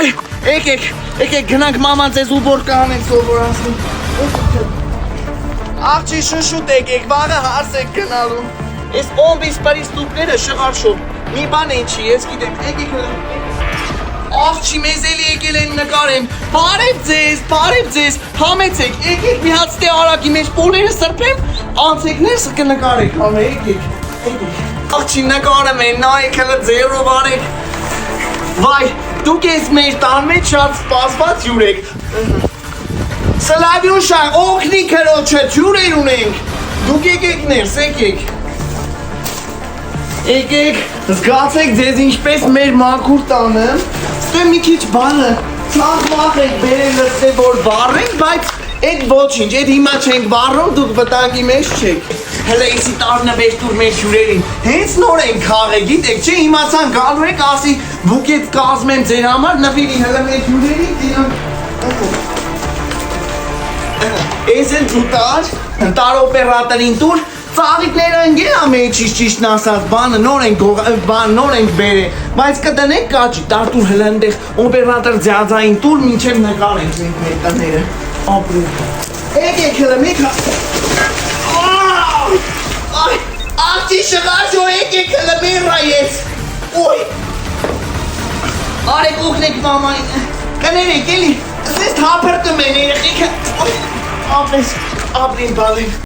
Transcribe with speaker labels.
Speaker 1: Եկեք գնանք մաման ձեզ ու որ կանենք սովորացնի։ Աղջի շուշուտ եկեք, վաղը հարս եք գնալու։ Ես օմբիս պարիստուկները շղարշով, մի բան են չի, ես գիտեմ, եկեք աղջի մեզ էլի եկել են նկարեմ, բարև ձեզ, համեցեք, եկեք մի հատ ստե արագի մեջ պոլերը սրպեմ, անցեք ներսը կնկարեք, համե եկեք, աղջի նկարեմ են, նայեք հլը ձերով արեք, վայ, դուք ես մեր տան մեջ շատ սպասված յուր եք, Սլավյուն շան, օգնի քրոջը, ջուրեր ունենք, դուք եկեք ներս, եկեք, զգացեք ձեզ ինչպես մեր մաքուր տանը, ստե մի քիչ բանը, ցախ մախ եք բերել լսե որ վառենք, բայց այդ ոչինչ, այդ հիմա չենք վառում, դուք վտանգի մեջ չեք, հլը իսի տարնվեր տուր մեր ջուրերին, հենց նոր ենք խաղել, գիտեք, չէ իմացան գալու եք, ասի բուկետ կազմեմ ձեր համար, նվիրի հլը մեր ջուրերին, Ես են դուտար, տարօպերատորին տուր, ծաղիկները ընգել ամեջից ճիշտն ասած, բանը նոր ենք բերել, բայց կտնեք կաճի, տարտուր հլնդեղ օպերատոր ձյաձային տուր, մինչև նկարենք մենք մեր տները, ապրում, եկեք հլը մեկ աղջի շղաշո եկեք հլը մերա ես, ոյ, արեք ուգնեք մամային, կներեք էլի, զես թապրտում են երեխիքը, ապրին բալին